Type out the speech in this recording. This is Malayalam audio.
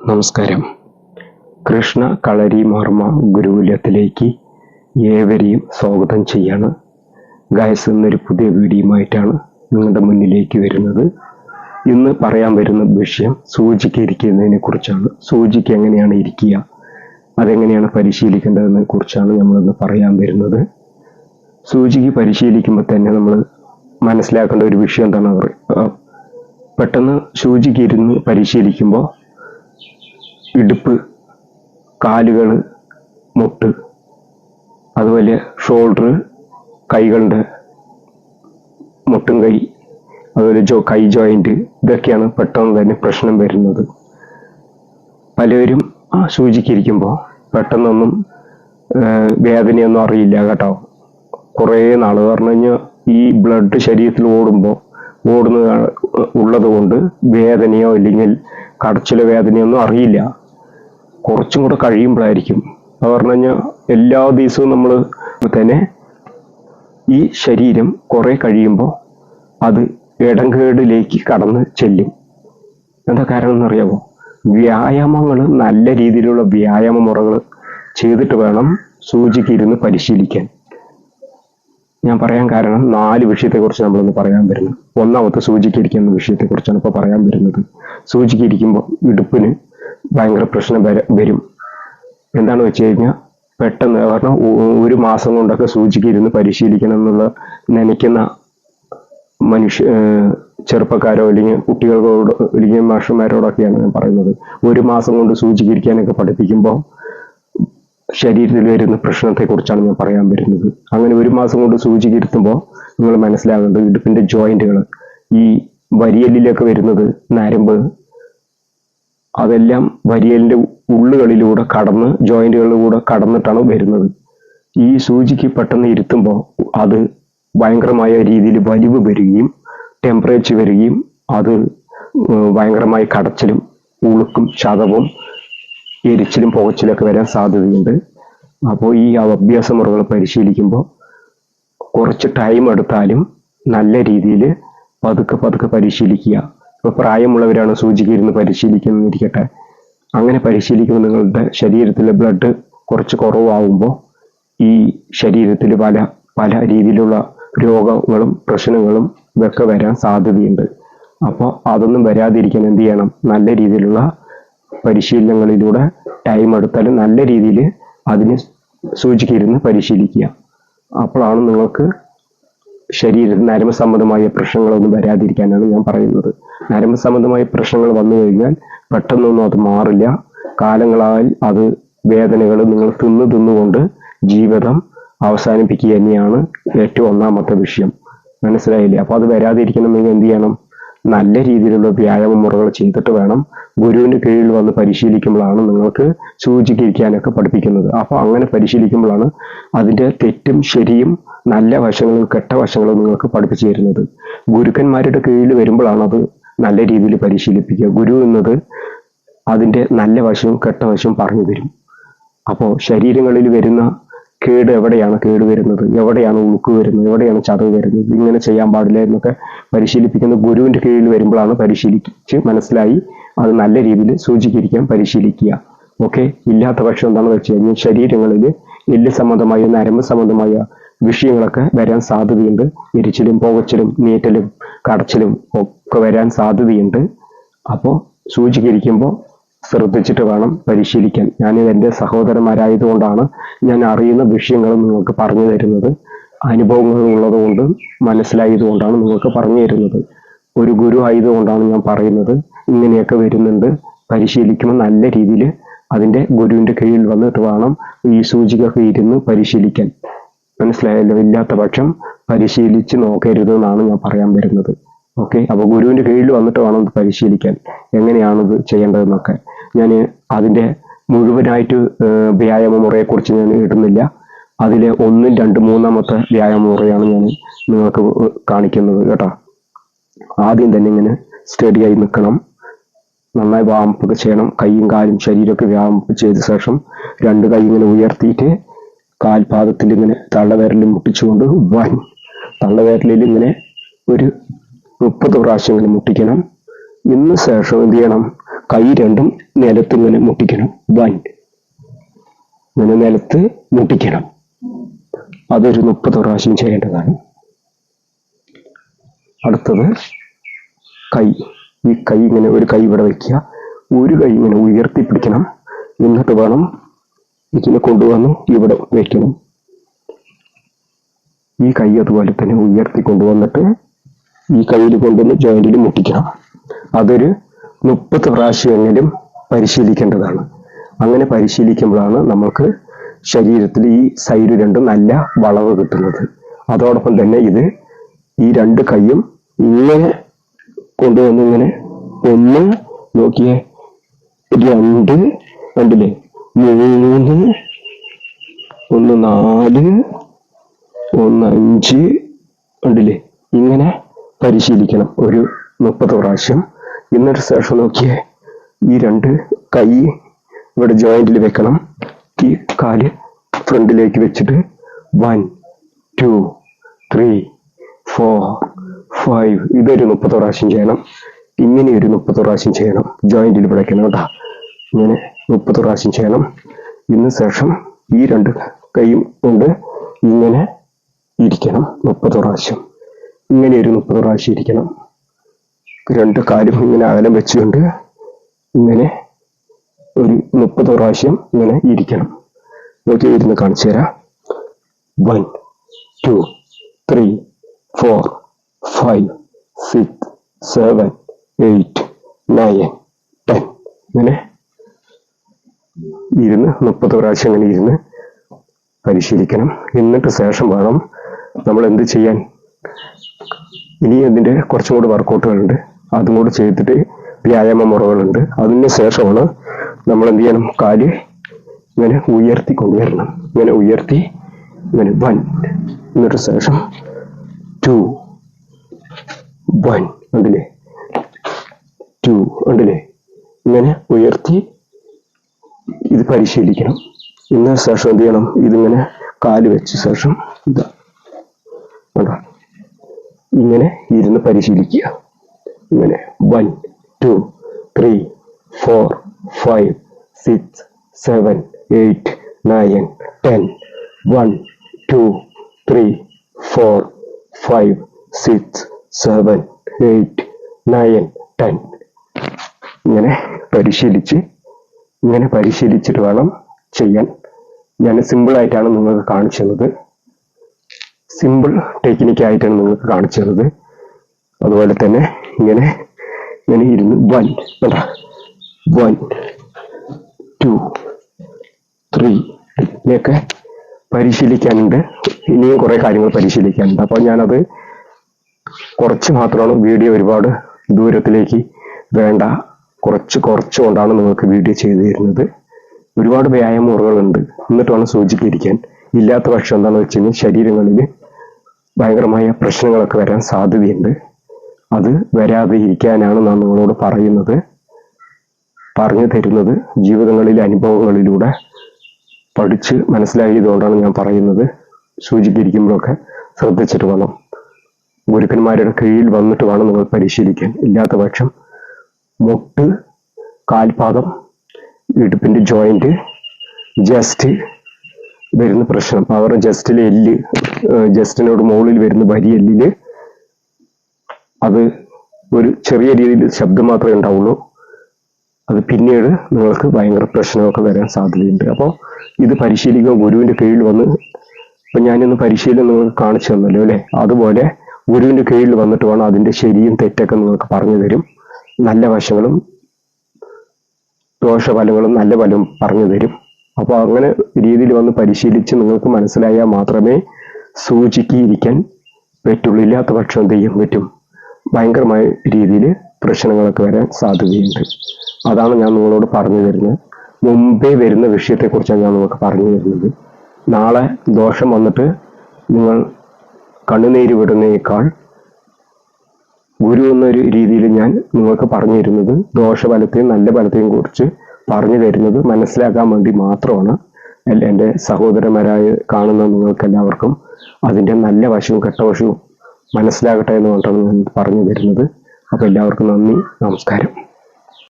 നമസ്കാരം. കൃഷ്ണ കളരി മാർമ്മ ഗുരുകുലത്തിലേക്ക് ഏവരെയും സ്വാഗതം ചെയ്യാണ്. ഗൈസ്, എന്നൊരു പുതിയ വീഡിയോയുമായിട്ടാണ് നിങ്ങളുടെ മുന്നിലേക്ക് വരുന്നത്. ഇന്ന് പറയാൻ വരുന്ന വിഷയം സൂചിക്ക് ഇരിക്കുന്നതിനെ കുറിച്ചാണ്. സൂചിക്ക് എങ്ങനെയാണ് ഇരിക്കുക, അതെങ്ങനെയാണ് പരിശീലിക്കേണ്ടതിനെ കുറിച്ചാണ് നമ്മളിന്ന് പറയാൻ വരുന്നത്. സൂചിക്ക് പരിശീലിക്കുമ്പോൾ തന്നെ നമ്മൾ മനസ്സിലാക്കേണ്ട ഒരു വിഷയം എന്താണ്, പെട്ടെന്ന് സൂചിക്ക് ഇരുന്ന് പരിശീലിക്കുമ്പോൾ ഇടുപ്പ്, കാലുകൾ, മുട്ട്, അതുപോലെ ഷോൾഡർ, കൈകളുടെ മുട്ടും കൈ, അതുപോലെ കൈ ജോയിന്റ്, ഇതൊക്കെയാണ് പെട്ടെന്ന് തന്നെ പ്രശ്നം വരുന്നത്. പലരും സൂചിക്കിരിക്കുമ്പോൾ പെട്ടെന്നൊന്നും വേദനയൊന്നും അറിയില്ല കേട്ടോ. കുറേ നാൾ പറഞ്ഞു കഴിഞ്ഞാൽ ഈ ബ്ലഡ് ശരീരത്തിൽ ഉള്ളത് കൊണ്ട് വേദനയോ അല്ലെങ്കിൽ കടച്ചിലോ വേദനയൊന്നും അറിയില്ല. കുറച്ചും കൂടെ കഴിയുമ്പോഴായിരിക്കും. അത് പറഞ്ഞു കഴിഞ്ഞാൽ എല്ലാ ദിവസവും നമ്മൾ തന്നെ ഈ ശരീരം കുറെ കഴിയുമ്പോൾ അത് ഇടംകേടിലേക്ക് കടന്ന് ചെല്ലും. എന്താ കാരണം എന്നറിയാമോ? വ്യായാമങ്ങൾ, നല്ല രീതിയിലുള്ള വ്യായാമ മുറകൾ ചെയ്തിട്ട് വേണം സൂചിക്ക് ഇരുന്ന് പരിശീലിക്കാൻ. ഞാൻ പറയാൻ കാരണം 4 വിഷയത്തെക്കുറിച്ച് നമ്മളൊന്ന് പറയാൻ വരുന്നത്. ഒന്നാമത്തെ സൂചിക്ക് ഇരിക്കുന്ന വിഷയത്തെക്കുറിച്ചാണ് ഇപ്പോൾ പറയാൻ വരുന്നത്. സൂചിക്ക് ഇരിക്കുമ്പോൾ ഇടുപ്പിന് ഭയങ്കര പ്രശ്നം വരും. എന്താണെന്ന് വെച്ച് കഴിഞ്ഞാൽ പെട്ടെന്ന് കാരണം 1 മാസം കൊണ്ടൊക്കെ സൂചിക്ക് ഇരുന്ന് പരിശീലിക്കണം എന്നുള്ള നനയ്ക്കുന്ന ചെറുപ്പക്കാരോ അല്ലെങ്കിൽ കുട്ടികളോട് അല്ലെങ്കിൽ മാഷന്മാരോടൊക്കെയാണ് ഞാൻ പറയുന്നത്. 1 മാസം കൊണ്ട് സൂചിക്ക് ഇരിക്കാനൊക്കെ പഠിപ്പിക്കുമ്പോൾ ശരീരത്തിൽ വരുന്ന പ്രശ്നത്തെക്കുറിച്ചാണ് ഞാൻ പറയാൻ വരുന്നത്. അങ്ങനെ 1 മാസം കൊണ്ട് സൂചിക്ക് ഇരുത്തുമ്പോൾ നിങ്ങൾ മനസ്സിലാകേണ്ടത് ഇടുപ്പിന്റെ ജോയിന്റുകൾ, ഈ വരിയലിലൊക്കെ വരുന്നത് നരമ്പ്, അതെല്ലാം വരിയലിന്റെ ഉള്ളുകളിലൂടെ കടന്ന് ജോയിന്റുകളിലൂടെ കടന്നിട്ടാണ് വരുന്നത്. ഈ സൂചിക്ക് പെട്ടെന്ന് ഇരുത്തുമ്പോൾ അത് ഭയങ്കരമായ രീതിയിൽ വലിവ് വരികയും ടെമ്പറേച്ചർ വരികയും അത് ഭയങ്കരമായ കടച്ചിലും ഉളുക്കും ചതവും എരിച്ചിലും പുകച്ചിലൊക്കെ വരാൻ സാധ്യതയുണ്ട്. അപ്പോൾ ഈ അഭ്യാസ മുറകൾ പരിശീലിക്കുമ്പോൾ കുറച്ച് ടൈം എടുത്താലും നല്ല രീതിയിൽ പതുക്കെ പരിശീലിക്കുക. ഇപ്പോൾ പ്രായമുള്ളവരാണ് സൂചിക്ക് ഇരുന്ന് പരിശീലിക്കുന്നതിരിക്കട്ടെ, അങ്ങനെ പരിശീലിക്കുമ്പോൾ നിങ്ങളുടെ ശരീരത്തിലെ ബ്ലഡ് കുറച്ച് കുറവാകുമ്പോൾ ഈ ശരീരത്തിൽ പല രീതിയിലുള്ള രോഗങ്ങളും പ്രശ്നങ്ങളും ഇതൊക്കെ വരാൻ സാധ്യതയുണ്ട്. അപ്പോൾ അതൊന്നും വരാതിരിക്കാൻ എന്ത് ചെയ്യണം? നല്ല രീതിയിലുള്ള പരിശീലനങ്ങളിലൂടെ ടൈം എടുത്താലും നല്ല രീതിയിൽ അതിന് സൂചിക്ക് ഇരുന്ന് പരിശീലിക്കുക. അപ്പോഴാണ് നിങ്ങൾക്ക് ശരീരത്തിൽ നരമ്പ് സംബന്ധമായ പ്രശ്നങ്ങളൊന്നും വരാതിരിക്കാനാണ് ഞാൻ പറയുന്നത്. നരമ്പ് സംബന്ധമായ പ്രശ്നങ്ങൾ വന്നു കഴിഞ്ഞാൽ പെട്ടെന്നൊന്നും അത് മാറില്ല. കാലങ്ങളാൽ അത് വേദനകൾ നിങ്ങൾ തിന്നുകൊണ്ട് ജീവിതം അവസാനിപ്പിക്കുക തന്നെയാണ് ഏറ്റവും ഒന്നാമത്തെ വിഷയം. മനസ്സിലായില്ലേ? അപ്പോൾ അത് വരാതിരിക്കണമെങ്കിൽ എന്ത് ചെയ്യണം? നല്ല രീതിയിലുള്ള വ്യായാമ മുറകൾ ചെയ്തിട്ട് വേണം. ഗുരുവിന്റെ കീഴിൽ വന്ന് പരിശീലിക്കുമ്പോഴാണ് നിങ്ങൾക്ക് സൂചിക്ക് ഇരിക്കാനൊക്കെ പഠിപ്പിക്കുന്നത്. അപ്പോൾ അങ്ങനെ പരിശീലിക്കുമ്പോഴാണ് അതിന്റെ തെറ്റും ശരിയും നല്ല വശങ്ങളും കെട്ട വശങ്ങളും നിങ്ങൾക്ക് പഠിപ്പിച്ചു തരുന്നത്. ഗുരുക്കന്മാരുടെ കീഴിൽ വരുമ്പോഴാണ് അത് നല്ല രീതിയിൽ പരിശീലിപ്പിക്കുക. ഗുരു എന്നത് അതിന്റെ നല്ല വശവും കെട്ട വശവും പറഞ്ഞു തരും. അപ്പോൾ ശരീരങ്ങളിൽ വരുന്ന കേട് എവിടെയാണ് കേട് വരുന്നത്, എവിടെയാണ് ഉളുക്ക് വരുന്നത്, എവിടെയാണ് ചതവ് വരുന്നത്, ഇങ്ങനെ ചെയ്യാൻ പാടില്ല എന്നൊക്കെ പരിശീലിപ്പിക്കുന്ന ഗുരുവിന്റെ കീഴിൽ വരുമ്പോഴാണ് പരിശീലിച്ച് മനസ്സിലായി അത് നല്ല രീതിയിൽ സൂചിക്കിരിക്കാൻ പരിശീലിക്കുക. ഓക്കെ. ഇല്ലാത്ത പക്ഷം എന്താണെന്ന് വെച്ച് കഴിഞ്ഞാൽ ശരീരങ്ങളിൽ എല്ല് സംബന്ധമായ നരമ്പ് സംബന്ധമായ വിഷയങ്ങളൊക്കെ വരാൻ സാധ്യതയുണ്ട്. എരിച്ചിലും പുകച്ചിലും നീറ്റലും കടച്ചിലും ഒക്കെ വരാൻ സാധ്യതയുണ്ട്. അപ്പോൾ സൂചിക്കിരിക്കുമ്പോൾ ശ്രദ്ധിച്ചിട്ട് വേണം പരിശീലിക്കാൻ. ഞാനിത് എൻ്റെ സഹോദരന്മാരായതുകൊണ്ടാണ് ഞാൻ അറിയുന്ന വിഷയങ്ങൾ നിങ്ങൾക്ക് പറഞ്ഞു തരുന്നത്. അനുഭവങ്ങൾ ഉള്ളത് കൊണ്ട് മനസ്സിലായതുകൊണ്ടാണ് നിങ്ങൾക്ക് പറഞ്ഞു തരുന്നത്. ഒരു ഗുരു ആയതുകൊണ്ടാണ് ഞാൻ പറയുന്നത്. ഇങ്ങനെയൊക്കെ വരുന്നുണ്ട്. പരിശീലിക്കുമ്പോൾ നല്ല രീതിയിൽ അതിൻ്റെ ഗുരുവിൻ്റെ കീഴിൽ വന്നിട്ട് വേണം ഈ സൂചികൊക്കെ ഇരുന്ന് പരിശീലിക്കാൻ. മനസ്സിലായല്ലോ? ഇല്ലാത്ത പക്ഷം പരിശീലിച്ച് നോക്കരുതെന്നാണ് ഞാൻ പറയാൻ വരുന്നത്. ഓക്കെ. അപ്പോൾ ഗുരുവിന്റെ കീഴിൽ വന്നിട്ട് വേണം ഇത് പരിശീലിക്കാൻ. എങ്ങനെയാണിത് ചെയ്യേണ്ടതെന്നൊക്കെ ഞാൻ അതിന്റെ മുഴുവനായിട്ട് വ്യായാമ മുറയെക്കുറിച്ച് ഞാൻ ഇടുന്നില്ല. അതിലെ 1, 2, 3 വ്യായാമ മുറയാണ് ഞാൻ നിങ്ങൾക്ക് കാണിക്കുന്നത് കേട്ടോ. ആദ്യം തന്നെ ഇങ്ങനെ സ്റ്റഡിയായി നിൽക്കണം. നന്നായി വാമപ്പ് ചെയ്യണം. കൈയും കാലും ശരീരമൊക്കെ വാമപ്പ് ചെയ്ത ശേഷം 2 കൈ ഇങ്ങനെ ഉയർത്തിയിട്ട് കാൽപാദത്തിൽ ഇങ്ങനെ തള്ളവിരലിൽ മുട്ടിച്ചുകൊണ്ട് തള്ളവിരലിൽ ഇങ്ങനെ ഒരു 30 പ്രാവശ്യം ഇങ്ങനെ മുട്ടിക്കണം. ഇന്ന് ശേഷം എന്ത് ചെയ്യണം? കൈ രണ്ടും നിലത്ത് ഇങ്ങനെ മുട്ടിക്കണം. 1 ഇങ്ങനെ നിലത്ത് മുട്ടിക്കണം. അതൊരു 30 പ്രാവശ്യം ചെയ്യേണ്ടതാണ്. അടുത്തത് കൈ. ഈ കൈ ഇങ്ങനെ ഒരു കൈ ഇവിടെ വയ്ക്കുക, ഒരു കൈ ഇങ്ങനെ ഉയർത്തി പിടിക്കണം. എന്നിട്ട് വേണം ഇതിനെ കൊണ്ടുവന്ന് ഇവിടെ വയ്ക്കണം. ഈ കൈ അതുപോലെ തന്നെ ഉയർത്തി കൊണ്ടുവന്നിട്ട് ഈ കയ്യിൽ കൊണ്ടുവന്ന് ജോയിന്റിൽ മുട്ടിക്കണം. അതൊരു 30 പ്രാവശ്യമെങ്കിലും പരിശീലിക്കേണ്ടതാണ്. അങ്ങനെ പരിശീലിക്കുമ്പോഴാണ് നമുക്ക് ശരീരത്തിൽ ഈ സൈഡ് രണ്ടും നല്ല വളവ് കിട്ടുന്നത്. അതോടൊപ്പം തന്നെ ഈ 2 കൈയും ഇങ്ങനെ കൊണ്ടുവന്ന് ഇങ്ങനെ 1 നോക്കിയേ, 2 കണ്ടില്ലേ, 3, 1 4, 1 5 കണ്ടില്ലേ, ഇങ്ങനെ പരിശീലിക്കണം ഒരു 30 പ്രാവശ്യം. എന്നിട്ട് ശേഷം നോക്കിയേ, ഈ 2 കൈ ഇവിടെ ജോയിന്റിൽ വെക്കണം. ഈ കാല് ഫ്രണ്ടിലേക്ക് വെച്ചിട്ട് 1 2 3 4 5 ഇതൊരു 30 പ്രാവശ്യം ചെയ്യണം. ഇങ്ങനെ ഒരു 30 പ്രാവശ്യം ചെയ്യണം. ജോയിന്റിൽ പിടിക്കണം കേട്ടോ. ഇങ്ങനെ 30 പ്രാവശ്യം ചെയ്യണം. ഇതിന് ശേഷം ഈ 2 കൈയും കൊണ്ട് ഇങ്ങനെ ഇരിക്കണം 30 പ്രാവശ്യം. ഇങ്ങനെ ഒരു 30 പ്രാവശ്യം ഇരിക്കണം. 2 കാലും ഇങ്ങനെ അകലം വെച്ചുകൊണ്ട് ഇങ്ങനെ ഒരു 30 പ്രാവശ്യം ഇങ്ങനെ ഇരിക്കണം. നോക്കി ഇരുന്ന് കാണിച്ചു തരാം. 1 2 3 4 5 6 7 8 9 10 ഇങ്ങനെ ഇരുന്ന് 30 പ്രാവശ്യം ഇങ്ങനെ ഇരുന്ന് പരിശീലിക്കണം. എന്നിട്ട് ശേഷം വേണം നമ്മൾ എന്ത് ചെയ്യാൻ. ഇനി അതിൻ്റെ കുറച്ചും കൂടി വർക്കൗട്ടുകളുണ്ട്, അതും കൂടി ചെയ്തിട്ട് വ്യായാമ മുറകളുണ്ട്. അതിന് ശേഷമാണ് നമ്മൾ എന്ത് ചെയ്യണം, കാല് ഇങ്ങനെ ഉയർത്തി കൊണ്ടുവരണം. ഇങ്ങനെ ഉയർത്തി ഇങ്ങനെ 1 എന്നിട്ട് ശേഷം 2 1 കണ്ടില്ലേ, 2 കണ്ടില്ലേ, ഇങ്ങനെ ഉയർത്തി ഇത് പരിശീലിക്കണം. ഇതിന് ശേഷം എന്ത് ചെയ്യണം, ഇതിങ്ങനെ കാല് വെച്ച ശേഷം ഇതാ കണ്ടോ ഇങ്ങനെ ഇരുന്ന് പരിശീലിക്കുക. ഇങ്ങനെ 1 2 3 4 5 6 7 8 9 10 1 2 3 4 5 6 7 8 9 10 ഇങ്ങനെ പരിശീലിച്ചിട്ട് വേണം ചെയ്യാൻ. ഞാൻ സിമ്പിളായിട്ടാണ് നിങ്ങൾക്ക് കാണിച്ചു തന്നത്. സിമ്പിൾ ടെക്നിക്കായിട്ടാണ് നിങ്ങൾക്ക് കാണിച്ചു തന്നത്. അതുപോലെ തന്നെ ഇങ്ങനെ ഇരുന്ന് 1 1 2 3 ഇങ്ങനെയൊക്കെ പരിശീലിക്കാനുണ്ട്. ഇനിയും കുറേ കാര്യങ്ങൾ പരിശീലിക്കാനുണ്ട്. അപ്പോൾ ഞാനത് കുറച്ച് മാത്രമാണ് വീഡിയോ, ഒരുപാട് ദൂരത്തിലേക്ക് വേണ്ട, കുറച്ചുകൊണ്ടാണ് നിങ്ങൾക്ക് വീഡിയോ ചെയ്തു തരുന്നത്. ഒരുപാട് വ്യായാമ മുറകളുണ്ട്, എന്നിട്ട് വേണം സൂചിക്ക് ഇരിക്കാൻ. ഇല്ലാത്ത പക്ഷം എന്താണെന്ന് വെച്ച് കഴിഞ്ഞാൽ ശരീരങ്ങളിൽ ഭയങ്കരമായ പ്രശ്നങ്ങളൊക്കെ വരാൻ സാധ്യതയുണ്ട്. അത് വരാതെ ഇരിക്കാനാണ് ഞാൻ നിങ്ങളോട് പറഞ്ഞു തരുന്നത്. ജീവിതങ്ങളിലെ അനുഭവങ്ങളിലൂടെ പഠിച്ച് മനസ്സിലായതുകൊണ്ടാണ് ഞാൻ പറയുന്നത്. സൂചിക്കിരിക്കുമ്പോഴൊക്കെ ശ്രദ്ധിച്ചിട്ട് വേണം. ഗുരുക്കന്മാരുടെ കീഴിൽ വന്നിട്ട് വേണം നിങ്ങൾ പരിശീലിക്കാൻ. ഇല്ലാത്ത പക്ഷം മുട്ട്, കാൽപാദം, ഇടുപ്പിന്റെ ജോയിന്റ്, ജസ്റ്റ് വരുന്ന പ്രശ്നം, അവരുടെ ജസ്റ്റിലെ എല്ല്, ജസ്റ്റിനോട് മുകളിൽ വരുന്ന വരി എല്ലില് അത് ഒരു ചെറിയ രീതിയിൽ ശബ്ദം മാത്രമേ ഉണ്ടാവുള്ളൂ. അത് പിന്നീട് നിങ്ങൾക്ക് ഭയങ്കര പ്രശ്നമൊക്കെ വരാൻ സാധ്യതയുണ്ട്. അപ്പോൾ ഇത് പരിശീലിക്കുക ഗുരുവിന്റെ കീഴിൽ വന്ന്. ഇപ്പൊ ഞാനിന്ന് പരിശീലനം നിങ്ങൾക്ക് കാണിച്ചു തന്നല്ലോ അല്ലെ, അതുപോലെ ഗുരുവിന്റെ കീഴിൽ വന്നിട്ട് വേണം അതിന്റെ ശരിയും തെറ്റൊക്കെ നിങ്ങൾക്ക് പറഞ്ഞു തരും. നല്ല വശങ്ങളും ദോഷഫലങ്ങളും നല്ല ഫലവും പറഞ്ഞു തരും. അപ്പോൾ അങ്ങനെ രീതിയിൽ വന്ന് പരിശീലിച്ച് നിങ്ങൾക്ക് മനസ്സിലായാൽ മാത്രമേ സൂചിക്ക് ഇരിക്കാൻ പറ്റുള്ളൂ. ഇല്ലാത്ത പക്ഷം എന്ത് ചെയ്യാൻ പറ്റും, ഭയങ്കരമായ രീതിയിൽ പ്രശ്നങ്ങളൊക്കെ വരാൻ സാധ്യതയുണ്ട്. അതാണ് ഞാൻ നിങ്ങളോട് പറഞ്ഞു തരുന്നത്. മുമ്പേ വരുന്ന വിഷയത്തെക്കുറിച്ചാണ് ഞാൻ നിങ്ങൾക്ക് പറഞ്ഞു തരുന്നത്. നാളെ ദോഷം വന്നിട്ട് നിങ്ങൾ കണ്ണുനീര് വിടുന്നേക്കാൾ ഗുരു എന്നൊരു രീതിയിൽ ഞാൻ നിങ്ങൾക്ക് പറഞ്ഞു തരുന്നത് ദോഷഫലത്തെയും നല്ല ഫലത്തെയും കുറിച്ച് പറഞ്ഞു തരുന്നത് മനസ്സിലാക്കാൻ വേണ്ടി മാത്രമാണ്. എൻ്റെ സഹോദരന്മാരായി കാണുന്ന നിങ്ങൾക്ക് എല്ലാവർക്കും അതിൻ്റെ നല്ല വശവും കെട്ട വശവും മനസ്സിലാകട്ടെ എന്ന് പറഞ്ഞിട്ടാണ് ഞാൻ പറഞ്ഞു തരുന്നത്. അപ്പോൾ എല്ലാവർക്കും നന്ദി, നമസ്കാരം.